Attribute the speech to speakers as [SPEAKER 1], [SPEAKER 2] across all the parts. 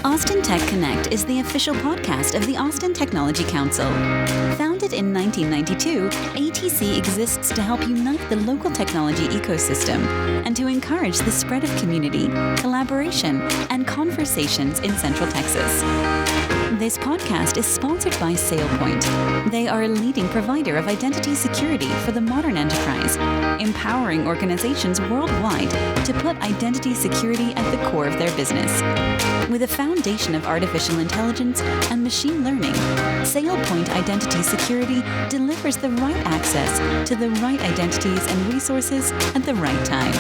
[SPEAKER 1] Austin Tech Connect is the official podcast of the Austin Technology Council. Founded in 1992, ATC exists to help unite the local technology ecosystem and to encourage the spread of community, collaboration, and conversations in Central Texas. This podcast is sponsored by SailPoint. They are a leading provider of identity security for the modern enterprise, empowering organizations worldwide to put identity security at the core of their business. With a foundation of artificial intelligence and machine learning, SailPoint Identity Security delivers the right access to the right identities and resources at the right time.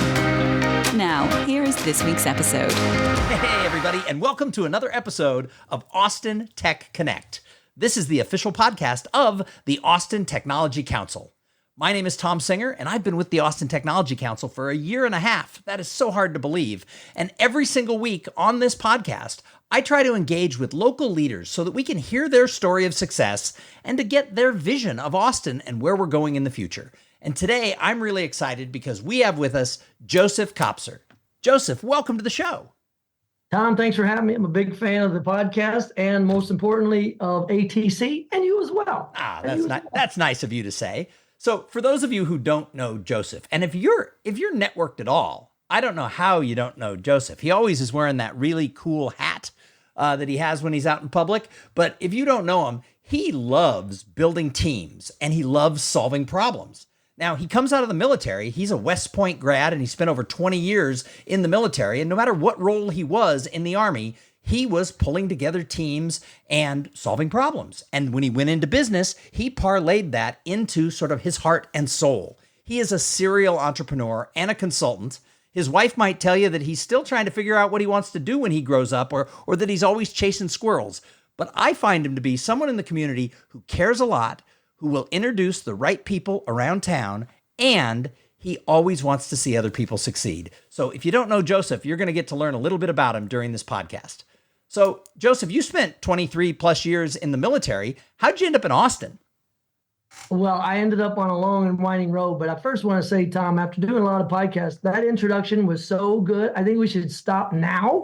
[SPEAKER 1] Now, here is this week's episode.
[SPEAKER 2] Hey, everybody, and welcome to another episode of Austin Tech Connect. This is the official podcast of the Austin Technology Council. My name is Tom Singer, and I've been with the Austin Technology Council for a year and a half. That is so hard to believe. And every single week on this podcast, I try to engage with local leaders so that we can hear their story of success and to get their vision of Austin and where we're going in the future. And today, I'm really excited because we have with us Joseph Kopser. Joseph, welcome to the show.
[SPEAKER 3] Tom, thanks for having me. I'm a big fan of the podcast and most importantly of ATC and you as well.
[SPEAKER 2] That's nice of you to say. So for those of you who don't know Joseph, and if you're networked at all, I don't know how you don't know Joseph. He always is wearing that really cool hat that he has when he's out in public. But if you don't know him, he loves building teams and he loves solving problems. Now, he comes out of the military. He's a West Point grad, and he spent over 20 years in the military. And no matter what role he was in the Army, he was pulling together teams and solving problems. And when he went into business, he parlayed that into sort of his heart and soul. He is a serial entrepreneur and a consultant. His wife might tell you that he's still trying to figure out what he wants to do when he grows up, or that he's always chasing squirrels. But I find him to be someone in the community who cares a lot, who will introduce the right people around town, and he always wants to see other people succeed. So if you don't know Joseph, you're going to get to learn a little bit about him during this podcast. So Joseph, you spent 23 plus years in the military. How'd you end up in Austin?
[SPEAKER 3] Well, I ended up on a long and winding road, but I first want to say, Tom, after doing a lot of podcasts, that introduction was so good. I think we should stop now.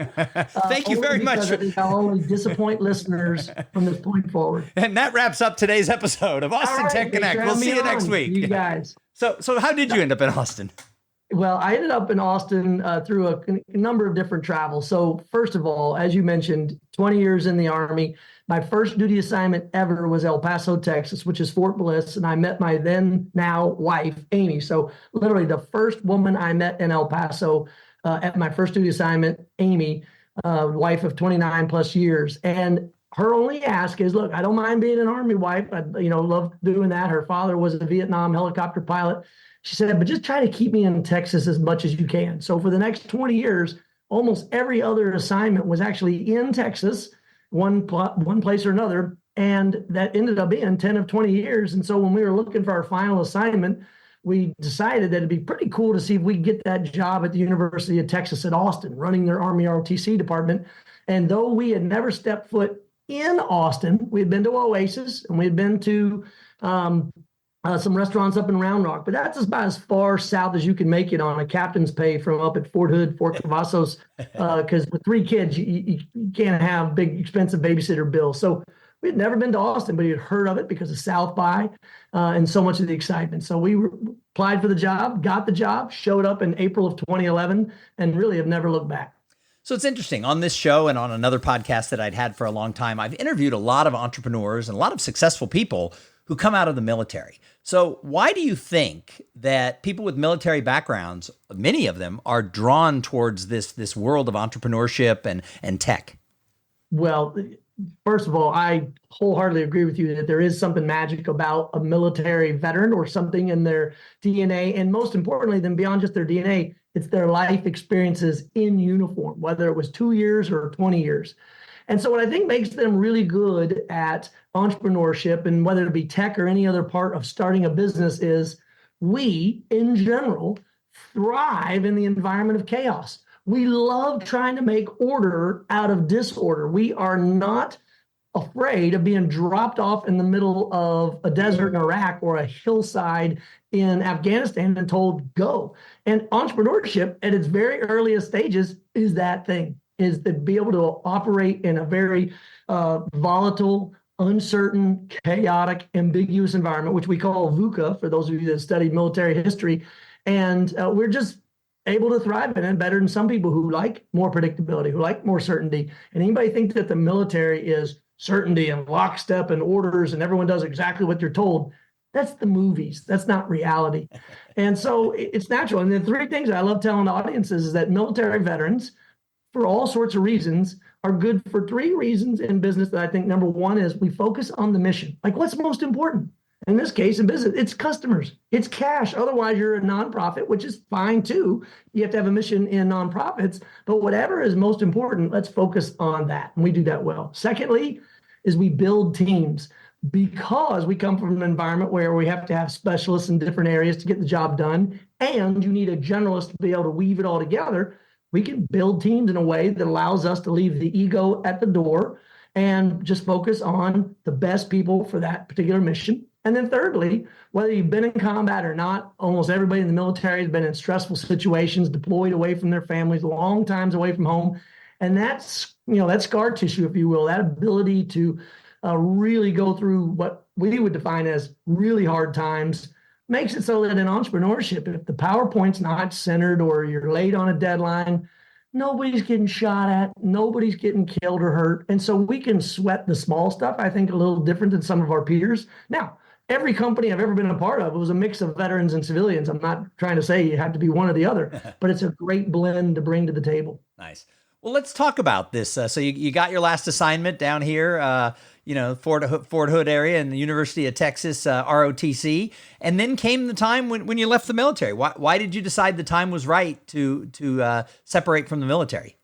[SPEAKER 2] Thank you very much.
[SPEAKER 3] I think I'll only disappoint listeners from this point forward.
[SPEAKER 2] And that wraps up today's episode of Austin Tech Connect. We'll see you next week.
[SPEAKER 3] You guys.
[SPEAKER 2] So how did you end up in Austin?
[SPEAKER 3] Well, I ended up in Austin through a number of different travels. So first of all, as you mentioned, 20 years in the Army. My first duty assignment ever was El Paso, Texas, which is Fort Bliss. And I met my then now wife, Amy. So literally the first woman I met in El Paso at my first duty assignment, Amy, wife of 29 plus years. And her only ask is, look, I don't mind being an Army wife. I love doing that. Her father was a Vietnam helicopter pilot. She said, but just try to keep me in Texas as much as you can. So for the next 20 years, almost every other assignment was actually in Texas, one place or another. And that ended up being 10 of 20 years. And so when we were looking for our final assignment, we decided that it'd be pretty cool to see if we could get that job at the University of Texas at Austin, running their Army ROTC department. And though we had never stepped foot in Austin, we had been to Oasis and we had been to some restaurants up in Round Rock, but that's about as far south as you can make it on a captain's pay from up at Fort Hood, Fort Cavazos, because with 3 kids, you can't have big, expensive babysitter bills. So we had never been to Austin, but we had heard of it because of South by and so much of the excitement. So we applied for the job, got the job, showed up in April of 2011, and really have never looked back.
[SPEAKER 2] So it's interesting. On this show and on another podcast that I'd had for a long time, I've interviewed a lot of entrepreneurs and a lot of successful people who come out of the military. So why do you think that people with military backgrounds, many of them, are drawn towards this world of entrepreneurship and tech?
[SPEAKER 3] Well, first of all, I wholeheartedly agree with you that there is something magic about a military veteran or something in their DNA. And most importantly, than beyond just their DNA, it's their life experiences in uniform, whether it was 2 years or 20 years. And so what I think makes them really good at entrepreneurship, and whether it be tech or any other part of starting a business, is we, in general, thrive in the environment of chaos. We love trying to make order out of disorder. We are not afraid of being dropped off in the middle of a desert in Iraq or a hillside in Afghanistan and told, go. And entrepreneurship at its very earliest stages is that thing. is to be able to operate in a very volatile, uncertain, chaotic, ambiguous environment, which we call VUCA, for those of you that studied military history. And we're just able to thrive in it better than some people who like more predictability, who like more certainty. And anybody think that the military is certainty and lockstep and orders and everyone does exactly what you're told, that's the movies. That's not reality. And so it's natural. And the three things I love telling audiences is that military veterans, for all sorts of reasons, are good for three reasons in business that I think number one is we focus on the mission. Like, what's most important? In this case, in business, it's customers, it's cash. Otherwise, you're a nonprofit, which is fine too. You have to have a mission in nonprofits, but whatever is most important, let's focus on that. And we do that well. Secondly, is we build teams, because we come from an environment where we have to have specialists in different areas to get the job done. And you need a generalist to be able to weave it all together. We can build teams in a way that allows us to leave the ego at the door and just focus on the best people for that particular mission. And then thirdly, whether you've been in combat or not, almost everybody in the military has been in stressful situations, deployed away from their families, long times away from home. And that's, that scar tissue, if you will, that ability to really go through what we would define as really hard times makes it so that in entrepreneurship, if the PowerPoint's not centered or you're late on a deadline, nobody's getting shot at, nobody's getting killed or hurt. And so we can sweat the small stuff, I think, a little different than some of our peers. Now, every company I've ever been a part of, it was a mix of veterans and civilians. I'm not trying to say you have to be one or the other, but it's a great blend to bring to the table.
[SPEAKER 2] Nice. Well, let's talk about this. So you got your last assignment down here, Fort Hood area and the University of Texas, ROTC. And then came the time when you left the military. Why did you decide the time was right to separate from the military?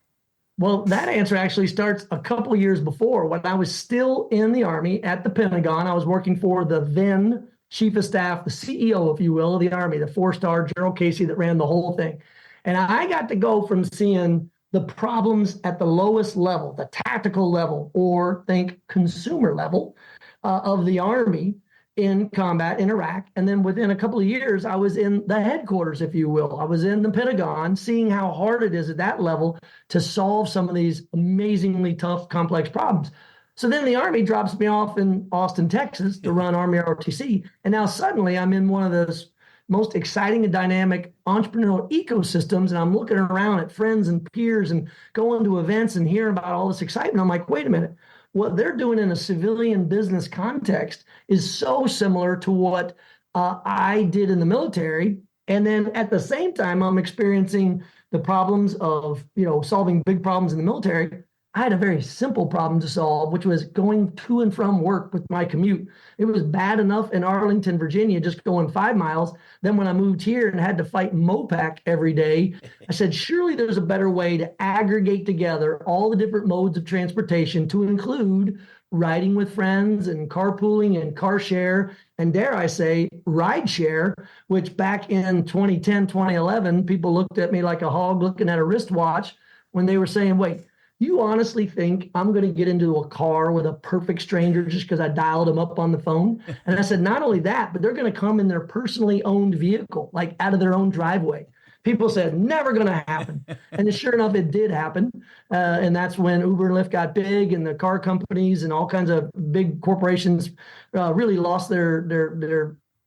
[SPEAKER 3] Well, that answer actually starts a couple of years before. When I was still in the Army at the Pentagon, I was working for the then Chief of Staff, the CEO, if you will, of the Army, the 4-star General Casey that ran the whole thing. And I got to go from seeing the problems at the lowest level, the tactical level, or think consumer level of the Army in combat in Iraq. And then within a couple of years, I was in the headquarters, if you will. I was in the Pentagon, seeing how hard it is at that level to solve some of these amazingly tough, complex problems. So then the Army drops me off in Austin, Texas to run Army ROTC. And now suddenly I'm in one of those most exciting and dynamic entrepreneurial ecosystems. And I'm looking around at friends and peers and going to events and hearing about all this excitement. I'm like, wait a minute, what they're doing in a civilian business context is so similar to what I did in the military. And then at the same time, I'm experiencing the problems of, solving big problems in the military. I had a very simple problem to solve, which was going to and from work with my commute. It was bad enough in Arlington, Virginia, just going 5 miles. Then when I moved here and had to fight MOPAC every day, I said, surely there's a better way to aggregate together all the different modes of transportation to include riding with friends and carpooling and car share, and dare I say, ride share, which back in 2010, 2011, people looked at me like a hog looking at a wristwatch when they were saying, wait, you honestly think I'm going to get into a car with a perfect stranger just because I dialed them up on the phone? And I said, not only that, but they're going to come in their personally owned vehicle, like out of their own driveway. People said, never going to happen. And sure enough, it did happen. And that's when Uber and Lyft got big and the car companies and all kinds of big corporations really lost their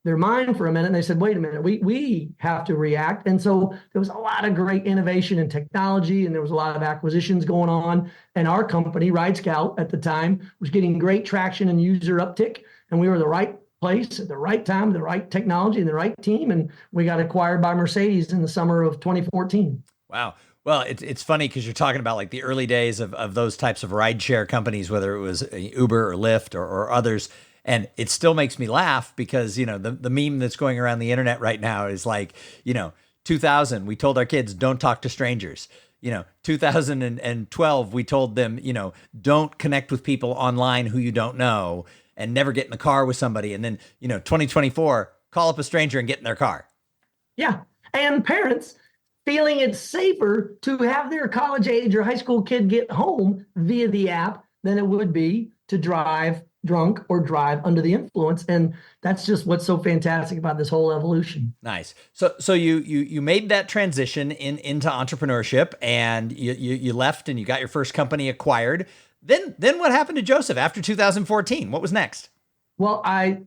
[SPEAKER 3] mind for a minute. And they said, wait a minute, we have to react. And so there was a lot of great innovation and technology, and there was a lot of acquisitions going on. And our company, RideScout, at the time, was getting great traction and user uptick. And we were the right place at the right time, the right technology, and the right team. And we got acquired by Mercedes in the summer of 2014.
[SPEAKER 2] Wow. Well, it's funny because you're talking about like the early days of those types of rideshare companies, whether it was Uber or Lyft or others. And it still makes me laugh because, the meme that's going around the internet right now is like, 2000, we told our kids, don't talk to strangers. 2012, we told them, don't connect with people online who you don't know and never get in the car with somebody. And then, 2024, call up a stranger and get in their car.
[SPEAKER 3] Yeah. And parents feeling it's safer to have their college age or high school kid get home via the app than it would be to drive drunk or drive under the influence. And that's just what's so fantastic about this whole evolution.
[SPEAKER 2] Nice. So you made that transition into entrepreneurship, and you left and you got your first company acquired. Then what happened to Joseph after 2014? What was next?
[SPEAKER 3] Well, I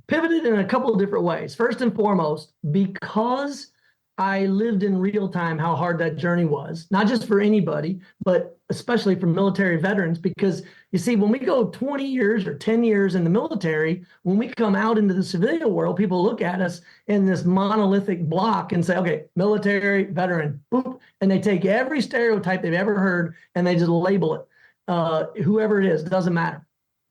[SPEAKER 3] pivoted in a couple of different ways. First and foremost, because I lived in real time how hard that journey was, not just for anybody, but especially for military veterans. Because you see, when we go 20 years or 10 years in the military, when we come out into the civilian world, people look at us in this monolithic block and say, okay, military veteran, boop, and they take every stereotype they've ever heard and they just label it, whoever it is, it doesn't matter.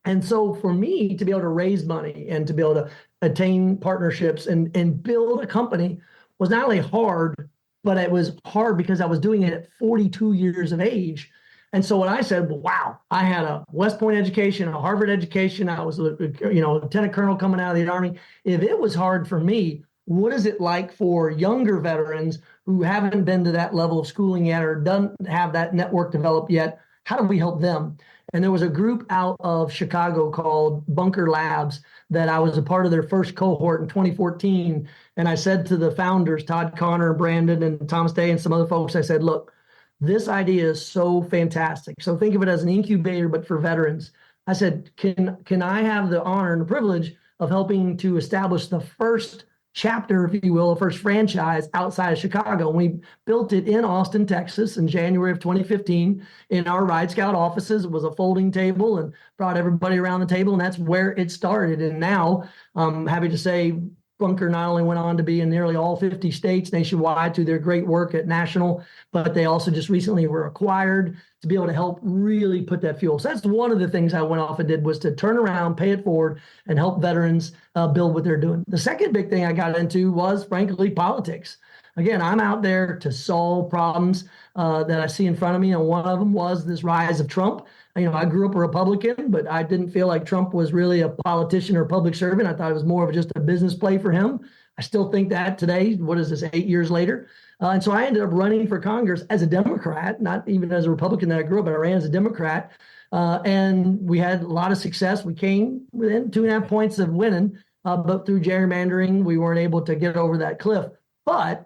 [SPEAKER 3] And so for me to be able to raise money and to be able to attain partnerships and build a company was not only hard, but it was hard because I was doing it at 42 years of age. And so when I said, well, wow, I had a West Point education, a Harvard education, I was a lieutenant colonel coming out of the Army. If it was hard for me, what is it like for younger veterans who haven't been to that level of schooling yet or don't have that network developed yet? How do we help them? And there was a group out of Chicago called Bunker Labs that I was a part of their first cohort in 2014. And I said to the founders, Todd Connor, Brandon, and Thomas Day, and some other folks, I said, look, this idea is so fantastic. So think of it as an incubator, but for veterans. I said, can I have the honor and the privilege of helping to establish the first chapter, if you will, the first franchise outside of Chicago? And we built it in Austin, Texas in January of 2015 in our RideScout offices. It was a folding table and brought everybody around the table. And that's where it started. And now I'm happy to say Bunker not only went on to be in nearly all 50 states nationwide through their great work at national, but they also just recently were acquired to be able to help really put that fuel. So that's one of the things I went off and did, was to turn around, pay it forward, and help veterans build what they're doing. The second big thing I got into was, frankly, politics. Again, I'm out there to solve problems that I see in front of me, and one of them was this rise of Trump. I grew up a Republican, but I didn't feel like Trump was really a politician or public servant. I thought it was more of just a business play for him. I still think that today. What is this, 8 years later? And so I ended up running for Congress as a Democrat, not even as a Republican that I grew up, but I ran as a Democrat. And we had a lot of success. We came within 2.5 points of winning, but through gerrymandering, we weren't able to get over that cliff. But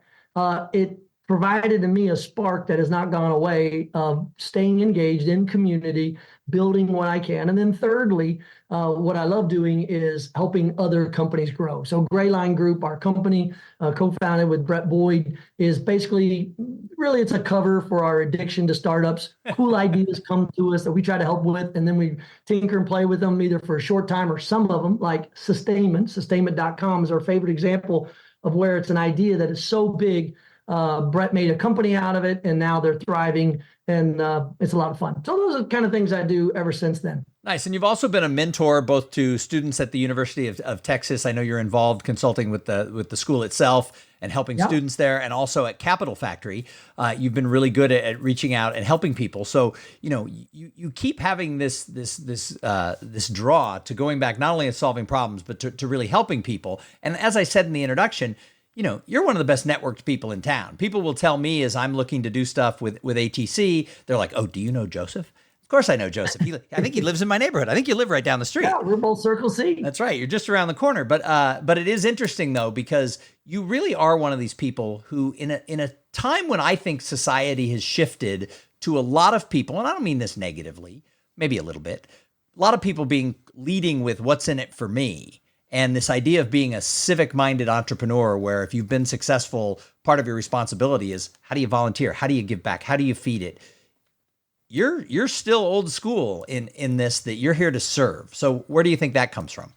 [SPEAKER 3] it provided to me a spark that has not gone away of staying engaged in community, building what I can. And then thirdly, what I love doing is helping other companies grow. So Grayline Group, our company, co-founded with Brett Boyd, is basically, really, it's a cover for our addiction to startups. Cool ideas come to us that we try to help with, and then we tinker and play with them either for a short time or some of them, like Sustainment. Sustainment.com is our favorite example of where it's an idea that is so big. Brett made a company out of it, and now they're thriving, and it's a lot of fun. So those are the kind of things I do ever since then.
[SPEAKER 2] Nice. And you've also been a mentor both to students at the University of Texas. I know you're involved consulting with the school itself and helping students there, and also at Capital Factory. You've been really good at reaching out and helping people. So, you keep having this draw to going back, not only at solving problems, but to really helping people. And as I said in the introduction, you're one of the best networked people in town. People will tell me as I'm looking to do stuff with ATC, they're like, oh, do you know Joseph? Of course I know Joseph. I think he lives in my neighborhood. I think you live right down the street.
[SPEAKER 3] Yeah, we're both Circle C.
[SPEAKER 2] That's right. You're just around the corner. But it is interesting, though, because you really are one of these people who, in a time when I think society has shifted to a lot of people, and I don't mean this negatively, maybe a little bit, a lot of people leading with what's in it for me. And this idea of being a civic-minded entrepreneur, where if you've been successful, part of your responsibility is, how do you volunteer? How do you give back? How do you feed it? You're still old school in this, that you're here to serve. So where do you think that comes from?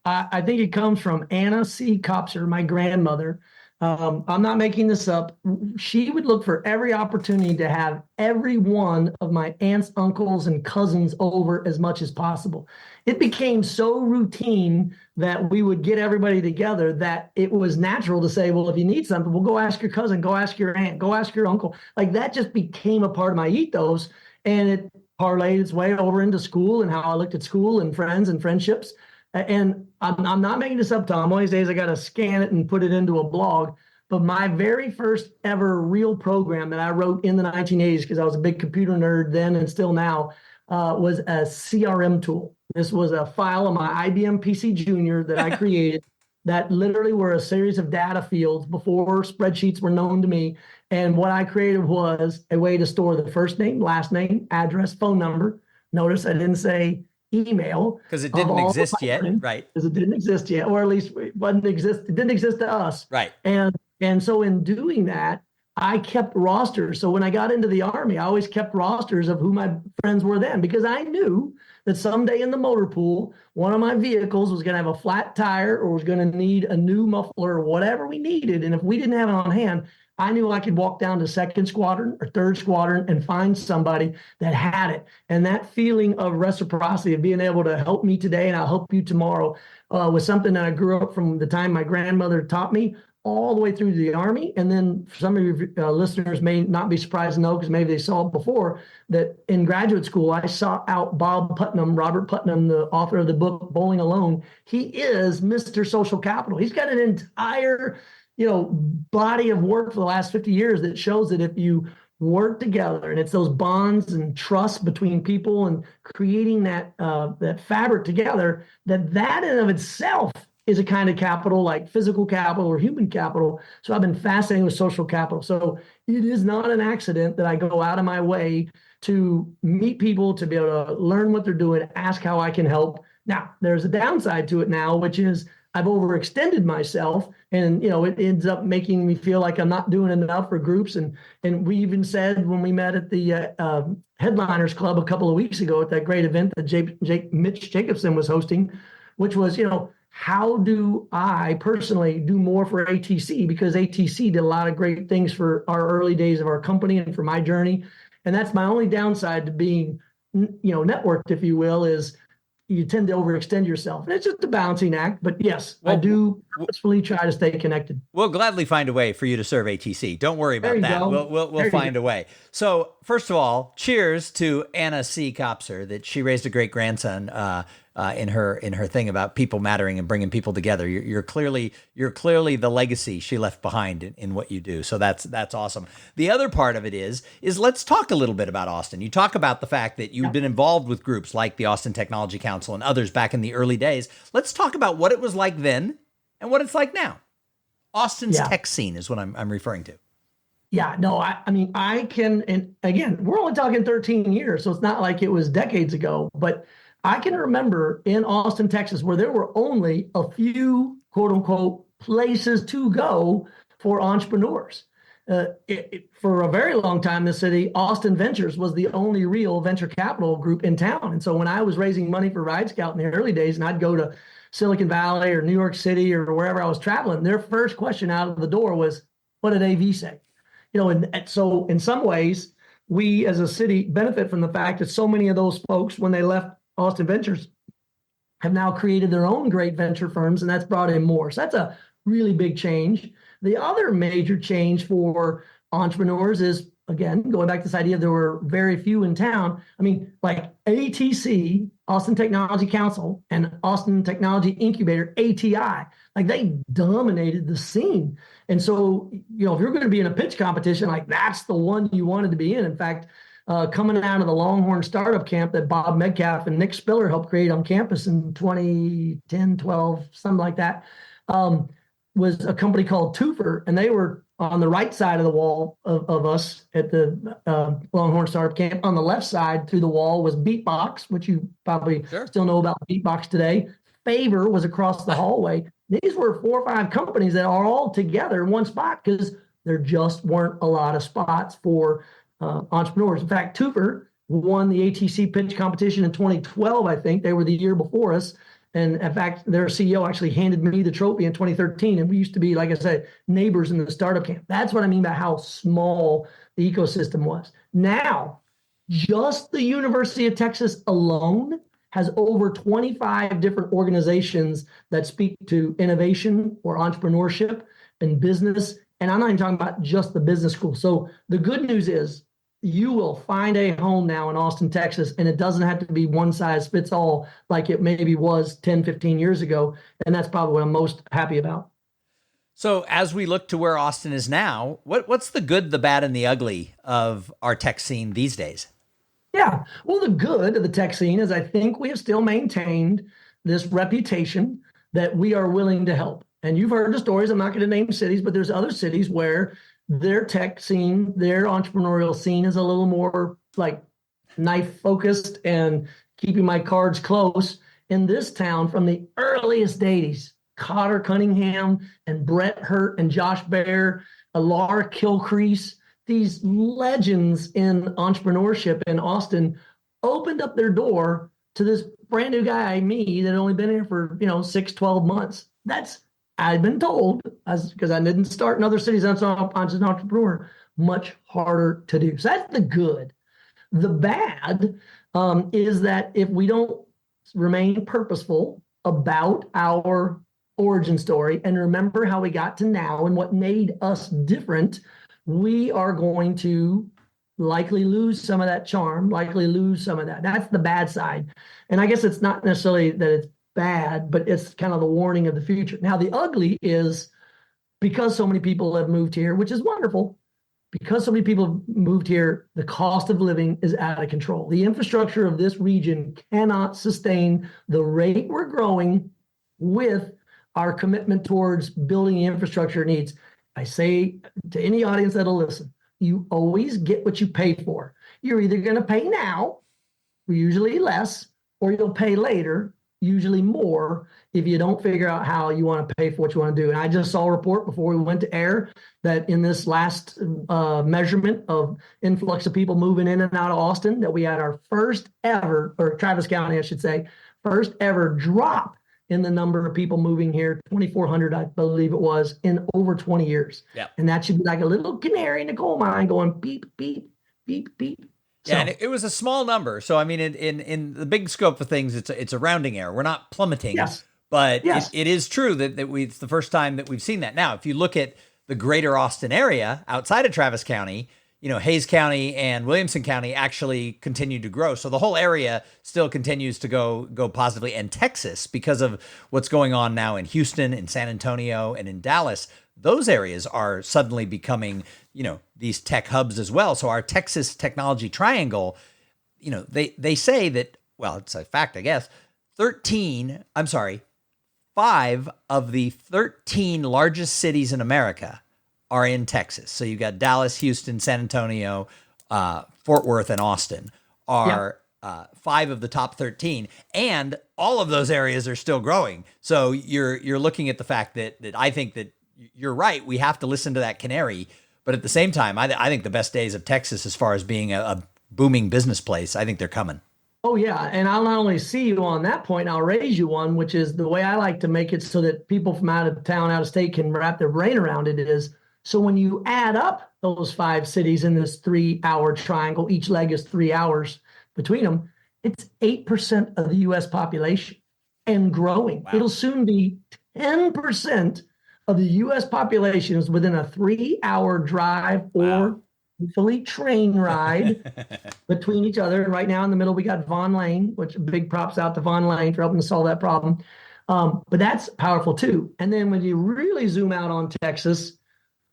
[SPEAKER 3] I think it comes from Anna C. Kopser, my grandmother. I'm not making this up. She would look for every opportunity to have every one of my aunts, uncles, and cousins over as much as possible. It became so routine that we would get everybody together that it was natural to say, well, if you need something, well, go ask your cousin, go ask your aunt, go ask your uncle. Like, that just became a part of my ethos, and it parlayed its way over into school and how I looked at school and friends and friendships. And I'm not making this up, Tom. One of these days I got to scan it and put it into a blog. But my very first ever real program that I wrote in the 1980s, because I was a big computer nerd then and still now, was a CRM tool. This was a file on my IBM PC Junior that I created that literally were a series of data fields before spreadsheets were known to me. And what I created was a way to store the first name, last name, address, phone number. Notice I didn't say email.
[SPEAKER 2] Because it didn't exist yet, right?
[SPEAKER 3] Because it didn't exist yet, or at least it didn't exist to us.
[SPEAKER 2] Right.
[SPEAKER 3] And so in doing that, I kept rosters. So when I got into the Army, I always kept rosters of who my friends were then, because I knew that someday in the motor pool, one of my vehicles was going to have a flat tire or was going to need a new muffler or whatever we needed. And if we didn't have it on hand, I knew I could walk down to 2nd Squadron or 3rd Squadron and find somebody that had it. And that feeling of reciprocity, of being able to help me today and I'll help you tomorrow, was something that I grew up from the time my grandmother taught me all the way through the Army. And then some of your listeners may not be surprised to know, because maybe they saw it before, that in graduate school, I sought out Robert Putnam, the author of the book, Bowling Alone. He is Mr. Social Capital. He's got an entire, body of work for the last 50 years that shows that if you work together, and it's those bonds and trust between people and creating that fabric together, that in and of itself is a kind of capital, like physical capital or human capital. So I've been fascinated with social capital. So it is not an accident that I go out of my way to meet people, to be able to learn what they're doing, ask how I can help. Now, there's a downside to it now, which is I've overextended myself, and it ends up making me feel like I'm not doing enough for groups. And we even said when we met at the Headliners Club a couple of weeks ago at that great event that Mitch Jacobson was hosting, which was, how do I personally do more for ATC? Because ATC did a lot of great things for our early days of our company and for my journey. And that's my only downside to being, networked, if you will, is you tend to overextend yourself. And it's just a balancing act. But yes, I do purposefully try to stay connected.
[SPEAKER 2] We'll gladly find a way for you to serve ATC. Don't worry about that. Go. We'll find a way. So first of all, cheers to Anna C. Kopser, that she raised a great grandson in her thing about people mattering and bringing people together. You're clearly the legacy she left behind in what you do. So that's awesome. The other part of it is let's talk a little bit about Austin. You talk about the fact that you've been involved with groups like the Austin Technology Council and others back in the early days. Let's talk about what it was like then and what it's like now. Austin's tech scene is what I'm referring to.
[SPEAKER 3] Yeah, no, I mean, I can, and again, we're only talking 13 years, so it's not like it was decades ago, but I can remember in Austin, Texas, where there were only a few, quote unquote, places to go for entrepreneurs. For a very long time in the city, Austin Ventures was the only real venture capital group in town. And so when I was raising money for RideScout in the early days, and I'd go to Silicon Valley or New York City or wherever I was traveling, their first question out of the door was, what did AV say? And so in some ways, we as a city benefit from the fact that so many of those folks, when they left Austin Ventures, have now created their own great venture firms, and that's brought in more. So that's a really big change. The other major change for entrepreneurs is, again, going back to this idea, there were very few in town. I mean, like ATC, Austin Technology Council, and Austin Technology Incubator, ATI, like they dominated the scene. And so, if you're going to be in a pitch competition, like that's the one you wanted to be in. In fact, coming out of the Longhorn Startup Camp that Bob Metcalf and Nick Spiller helped create on campus in 2010, 12, something like that, was a company called Twofer, and they were on the right side of the wall of us at the Longhorn Startup Camp. On the left side through the wall was Beatbox, which you probably still know about Beatbox today. Favor was across the hallway. These were 4 or 5 companies that are all together in one spot because there just weren't a lot of spots for entrepreneurs. In fact, Twofer won the ATC pitch competition in 2012, I think. They were the year before us. And in fact, their CEO actually handed me the trophy in 2013. And we used to be, like I said, neighbors in the startup camp. That's what I mean by how small the ecosystem was. Now, just the University of Texas alone has over 25 different organizations that speak to innovation or entrepreneurship and business. And I'm not even talking about just the business school. So the good news is you will find a home now in Austin, Texas, and it doesn't have to be one size fits all like it maybe was 10, 15 years ago. And that's probably what I'm most happy about.
[SPEAKER 2] So as we look to where Austin is now, what's the good, the bad, and the ugly of our tech scene these days?
[SPEAKER 3] Yeah. Well, the good of the tech scene is I think we have still maintained this reputation that we are willing to help. And you've heard the stories. I'm not going to name cities, but there's other cities where their tech scene, their entrepreneurial scene is a little more like knife focused and keeping my cards close. In this town, from the earliest 80s, Cotter Cunningham and Brett Hurt and Josh Baer, Laura Kilcrease, these legends in entrepreneurship in Austin opened up their door to this brand new guy, me, that had only been here for, 6, 12 months. That's, I've been told, because I didn't start in other cities, I'm an entrepreneur, much harder to do. So that's the good. The bad is that if we don't remain purposeful about our origin story and remember how we got to now and what made us different, we are going to likely lose some of that charm, likely lose some of that. That's the bad side. And I guess it's not necessarily that it's bad, but it's kind of the warning of the future. Now, the ugly is because so many people have moved here, which is wonderful, because so many people have moved here, the cost of living is out of control. The infrastructure of this region cannot sustain the rate we're growing with our commitment towards building the infrastructure it needs. I say to any audience that'll listen, you always get what you pay for. You're either going to pay now, usually less, or you'll pay later, usually more, if you don't figure out how you want to pay for what you want to do. And I just saw a report before we went to air that in this last measurement of influx of people moving in and out of Austin, that we had our first ever, or Travis County, I should say, first ever drop in the number of people moving here, 2,400, I believe it was, in over 20 years.
[SPEAKER 2] Yeah.
[SPEAKER 3] And that should be like a little canary in the coal mine going beep, beep, beep, beep.
[SPEAKER 2] So, yeah, and it was a small number. So, I mean, in the big scope of things, it's a rounding error. We're not plummeting.
[SPEAKER 3] Yes.
[SPEAKER 2] But
[SPEAKER 3] yes.
[SPEAKER 2] It is true that it's the first time that we've seen that. Now, if you look at the greater Austin area outside of Travis County, Hayes County and Williamson County actually continue to grow. So the whole area still continues to go positively. And Texas, because of what's going on now in Houston, in San Antonio, and in Dallas, those areas are suddenly becoming, these tech hubs as well. So our Texas technology triangle, they say that, well, it's a fact, I guess, 5 of the 13 largest cities in America are in Texas. So you've got Dallas, Houston, San Antonio, Fort Worth, and Austin are 5 of the top 13. And all of those areas are still growing. So you're looking at the fact that I think that you're right. We have to listen to that canary. But at the same time, I think the best days of Texas, as far as being a booming business place, I think they're coming.
[SPEAKER 3] Oh, yeah. And I'll not only see you on that point, I'll raise you one, which is the way I like to make it so that people from out of town, out of state can wrap their brain around it is, so when you add up those 5 cities in this 3-hour triangle, each leg is 3 hours between them, it's 8% of the U.S. population and growing. Wow. It'll soon be 10% of the U.S. population is within a 3-hour drive or hopefully train ride between each other. And right now in the middle, we got Von Lane, which big props out to Von Lane for helping to solve that problem. But that's powerful too. And then when you really zoom out on Texas,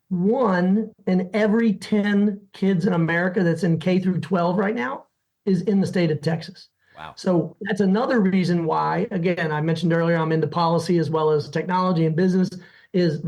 [SPEAKER 3] 1 in every 10 kids in America that's in K through 12 right now is in the state of Texas.
[SPEAKER 2] Wow.
[SPEAKER 3] So that's another reason why, again, I mentioned earlier, I'm into policy as well as technology and business, is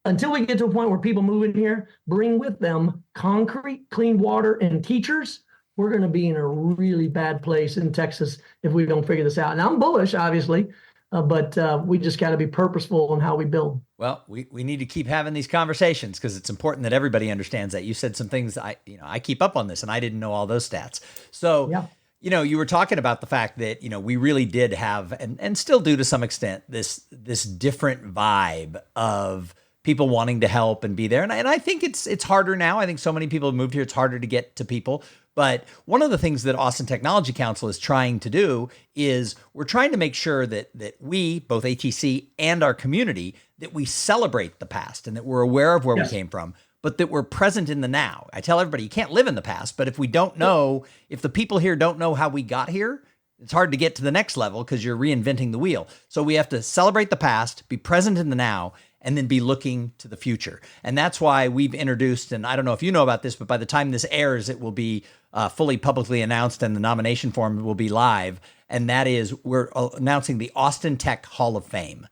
[SPEAKER 3] until we get to a point where people move in here, bring with them concrete, clean water, and teachers, we're going to be in a really bad place in Texas if we don't figure this out. And I'm bullish, obviously, but we just got to be purposeful in how we build.
[SPEAKER 2] Well, we need to keep having these conversations because it's important that everybody understands that. You said some things I keep up on this and I didn't know all those stats. So,
[SPEAKER 3] yeah.
[SPEAKER 2] You were talking about the fact that, we really did have and still do to some extent this different vibe of people wanting to help and be there. And I think it's harder now. I think so many people have moved here. It's harder to get to people. But one of the things that Austin Technology Council is trying to do is we're trying to make sure that we, both ATC and our community, that we celebrate the past and that we're aware of where we came from, but that we're present in the now. I tell everybody, you can't live in the past, but if we don't know, if the people here don't know how we got here, it's hard to get to the next level because you're reinventing the wheel. So we have to celebrate the past, be present in the now, and then be looking to the future. And that's why we've introduced, and I don't know if you know about this, but by the time this airs, it will be fully publicly announced and the nomination form will be live. And that is, we're announcing the Austin Tech Hall of Fame.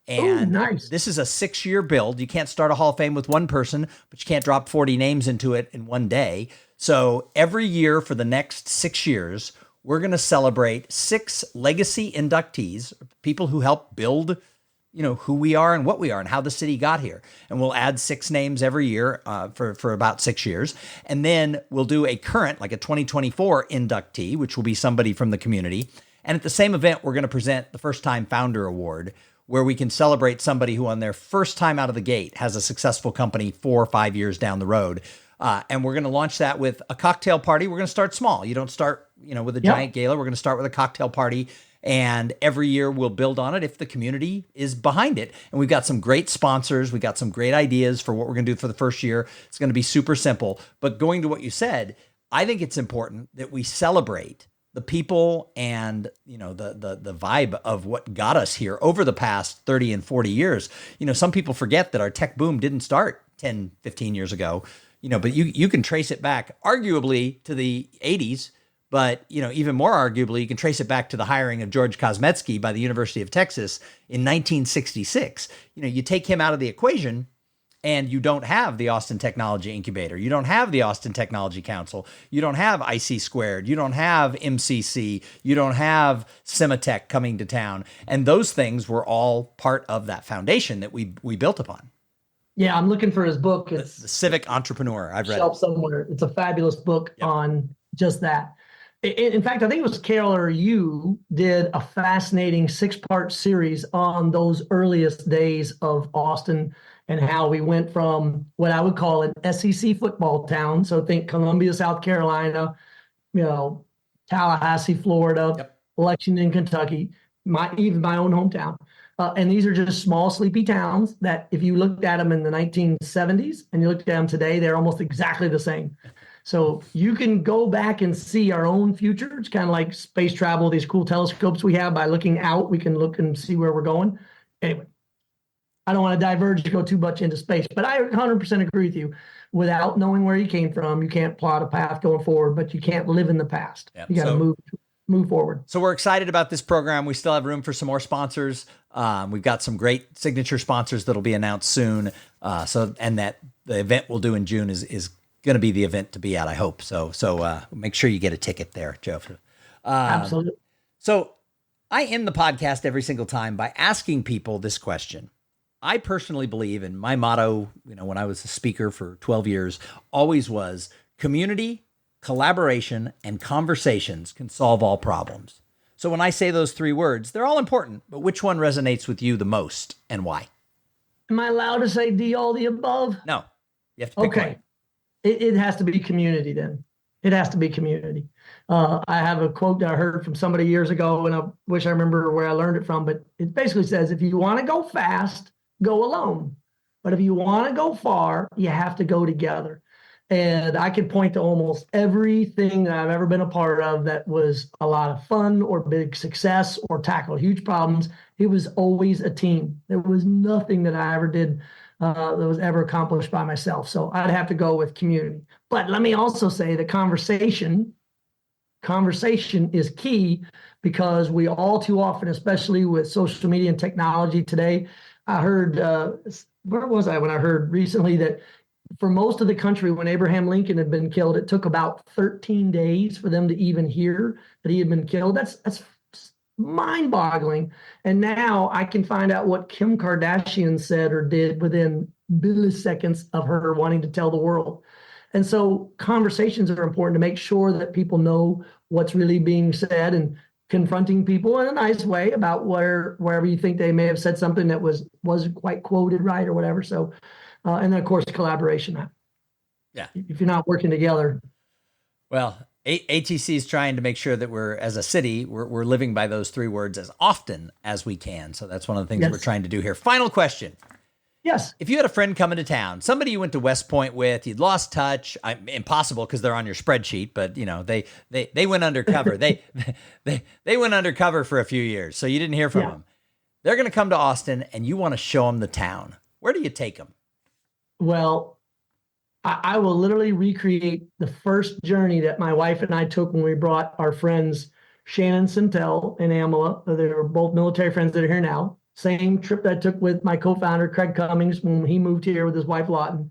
[SPEAKER 2] And
[SPEAKER 3] nice.
[SPEAKER 2] This is a 6-year build. You can't start a Hall of Fame with one person, but you can't drop 40 names into it in one day. So every year for the next 6 years, we're going to celebrate 6 legacy inductees, people who helped build, who we are and what we are and how the city got here. And we'll add 6 names every year for about 6 years. And then we'll do a current, like a 2024 inductee, which will be somebody from the community. And at the same event, we're going to present the First Time Founder Award, where we can celebrate somebody who on their first time out of the gate has a successful company 4 or 5 years down the road. And we're going to launch that with a cocktail party. We're going to start small. You don't start, with a giant gala. We're going to start with a cocktail party. And every year we'll build on it if the community is behind it. And we've got some great sponsors. We got some great ideas for what we're going to do for the first year. It's going to be super simple. But going to what you said, I think it's important that we celebrate the people and, the vibe of what got us here over the past 30 and 40 years. Some people forget that our tech boom didn't start 10, 15 years ago, but you can trace it back arguably to the 80s, but, even more arguably, you can trace it back to the hiring of George Kosmetsky by the University of Texas in 1966. You take him out of the equation, and you don't have the Austin Technology Incubator. You don't have the Austin Technology Council. You don't have IC Squared. You don't have MCC. You don't have Cimatech coming to town. And those things were all part of that foundation that we built upon.
[SPEAKER 3] Yeah, I'm looking for his book. It's
[SPEAKER 2] the Civic Entrepreneur. I've read it
[SPEAKER 3] somewhere. It's a fabulous book on just that. In fact, I think it was Carol or you did a fascinating 6-part series on those earliest days of Austin and how we went from what I would call an SEC football town. So think Columbia, South Carolina, Tallahassee, Florida, Lexington, Kentucky, even my own hometown. And these are just small, sleepy towns that if you looked at them in the 1970s and you looked at them today, they're almost exactly the same. So you can go back and see our own future. It's kind of like space travel, these cool telescopes we have. By looking out, we can look and see where we're going. Anyway, I don't want to diverge to go too much into space, but I 100% agree with you. Without knowing where you came from, you can't plot a path going forward, but you can't live in the past. You got to move forward.
[SPEAKER 2] So we're excited about this program. We still have room for some more sponsors. We've got some great signature sponsors that'll be announced soon. And that the event we'll do in June is going to be the event to be at, I hope. So make sure you get a ticket there, Joe.
[SPEAKER 3] Absolutely.
[SPEAKER 2] So I end the podcast every single time by asking people this question. I personally believe, and my motto, when I was a speaker for 12 years, always was community, collaboration, and conversations can solve all problems. So when I say those 3 words, they're all important, but which one resonates with you the most and why?
[SPEAKER 3] Am I allowed to say D, all the above?
[SPEAKER 2] No, you have to pick one.
[SPEAKER 3] It has to be community then. It has to be community. I have a quote that I heard from somebody years ago, and I wish I remember where I learned it from, but it basically says, if you want to go fast, go alone. But if you want to go far, you have to go together. And I can point to almost everything that I've ever been a part of that was a lot of fun or big success or tackled huge problems. It was always a team. There was nothing that I ever did that was ever accomplished by myself. So I'd have to go with community. But let me also say the conversation is key, because we all too often, especially with social media and technology today, I heard, where was I when I heard recently that for most of the country, when Abraham Lincoln had been killed, it took about 13 days for them to even hear that he had been killed. That's mind-boggling. And now I can find out what Kim Kardashian said or did within milliseconds of her wanting to tell the world. And so conversations are important to make sure that people know what's really being said, and confronting people in a nice way about wherever you think they may have said something that wasn't quite quoted right or whatever. So, and then of course, collaboration.
[SPEAKER 2] Yeah.
[SPEAKER 3] If you're not working together.
[SPEAKER 2] Well, ATC is trying to make sure that as a city, we're living by those 3 words as often as we can. So that's one of the things that we're trying to do here. Final question.
[SPEAKER 3] Yes.
[SPEAKER 2] If you had a friend coming to town, somebody you went to West Point with, you'd lost touch, impossible because they're on your spreadsheet, but they went undercover. they went undercover for a few years, so you didn't hear from them. They're going to come to Austin and you want to show them the town. Where do you take them?
[SPEAKER 3] Well, I will literally recreate the first journey that my wife and I took when we brought our friends Shannon Sintel and Amala. They were both military friends that are here now. Same trip that I took with my co-founder, Craig Cummings, when he moved here with his wife, Lawton.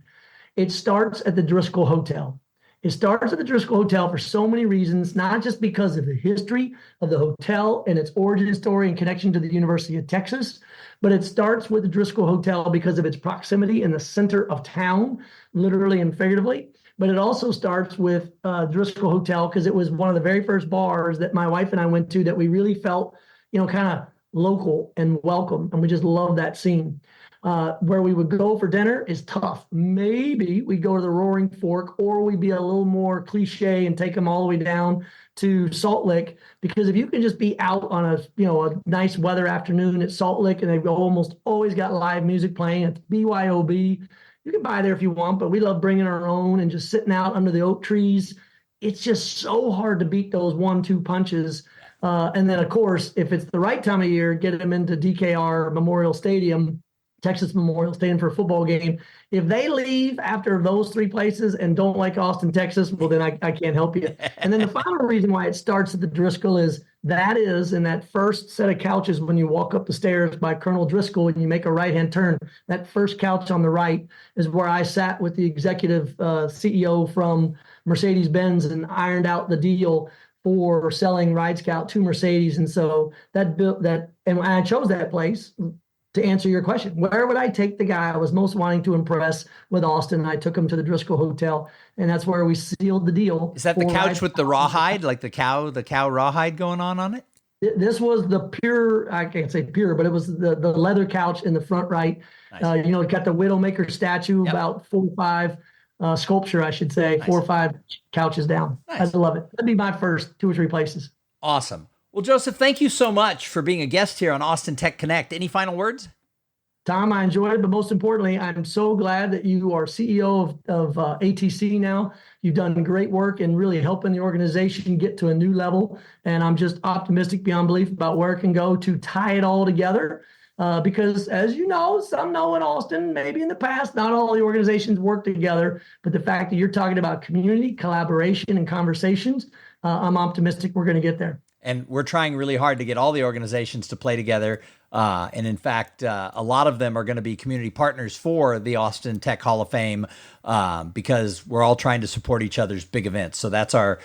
[SPEAKER 3] It starts at the Driscoll Hotel. It starts at the Driscoll Hotel for so many reasons, not just because of the history of the hotel and its origin story and connection to the University of Texas, but it starts with the Driscoll Hotel because of its proximity in the center of town, literally and figuratively. But it also starts with Driscoll Hotel because it was one of the very first bars that my wife and I went to that we really felt, kind of local and welcome. And we just love that scene. Where we would go for dinner is tough. Maybe we go to the Roaring Fork, or we'd be a little more cliche and take them all the way down to Salt Lick. Because if you can just be out on a nice weather afternoon at Salt Lick, and they've almost always got live music playing at BYOB, you can buy there if you want. But we love bringing our own and just sitting out under the oak trees. It's just so hard to beat those 1-2 punches. And then, of course, if it's the right time of year, get them into DKR Memorial Stadium. Texas Memorial Stadium for a football game. If they leave after those 3 places and don't like Austin, Texas, well, then I can't help you. And then the final reason why it starts at the Driscoll is in that first set of couches when you walk up the stairs by Colonel Driscoll and you make a right-hand turn, that first couch on the right is where I sat with the executive CEO from Mercedes-Benz and ironed out the deal for selling RideScout to Mercedes. And so and I chose that place. To answer your question, where would I take the guy I was most wanting to impress with Austin? I took him to the Driscoll Hotel, and that's where we sealed the deal.
[SPEAKER 2] Is that the couch with the rawhide, like the cow rawhide going on it?
[SPEAKER 3] This was the pure, I can't say pure, but it was the leather couch in the front right. Nice. It got the Widowmaker statue, yep. About 4 or 5 sculpture, I should say, nice. 4 or 5 couches down. Nice. I love it. That'd be my first 2 or 3 places.
[SPEAKER 2] Awesome. Well, Joseph, thank you so much for being a guest here on Austin Tech Connect. Any final words?
[SPEAKER 3] Tom, I enjoyed it, but most importantly, I'm so glad that you are CEO of ATC now. You've done great work in really helping the organization get to a new level, and I'm just optimistic beyond belief about where it can go to tie it all together. Because as you know, some know in Austin, maybe in the past, not all the organizations work together, but the fact that you're talking about community, collaboration, and conversations, I'm optimistic we're going to get there.
[SPEAKER 2] And we're trying really hard to get all the organizations to play together. And in fact, a lot of them are going to be community partners for the Austin Tech Hall of Fame because we're all trying to support each other's big events. So that's our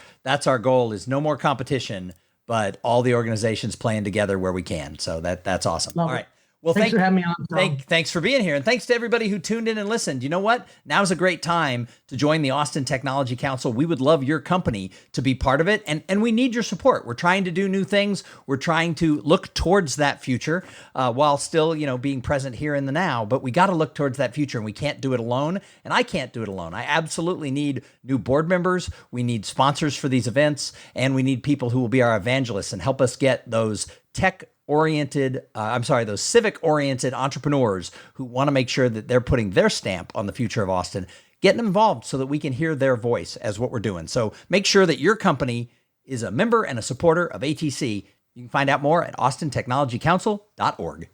[SPEAKER 2] goal, is no more competition, but all the organizations playing together where we can. So that's awesome.
[SPEAKER 3] Love
[SPEAKER 2] all
[SPEAKER 3] it.
[SPEAKER 2] right. Well,
[SPEAKER 3] thanks for having me on, Tom.
[SPEAKER 2] Thanks for being here. And thanks to everybody who tuned in and listened. You know what? Now's a great time to join the Austin Technology Council. We would love your company to be part of it. And we need your support. We're trying to do new things. We're trying to look towards that future while still, being present here in the now. But we got to look towards that future, and we can't do it alone. And I can't do it alone. I absolutely need new board members. We need sponsors for these events. And we need people who will be our evangelists and help us get those those civic-oriented entrepreneurs who want to make sure that they're putting their stamp on the future of Austin, getting them involved so that we can hear their voice as what we're doing. So make sure that your company is a member and a supporter of ATC. You can find out more at austintechnologycouncil.org.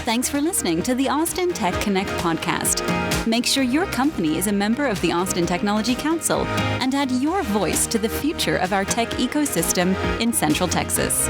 [SPEAKER 1] Thanks for listening to the Austin Tech Connect podcast. Make sure your company is a member of the Austin Technology Council and add your voice to the future of our tech ecosystem in Central Texas.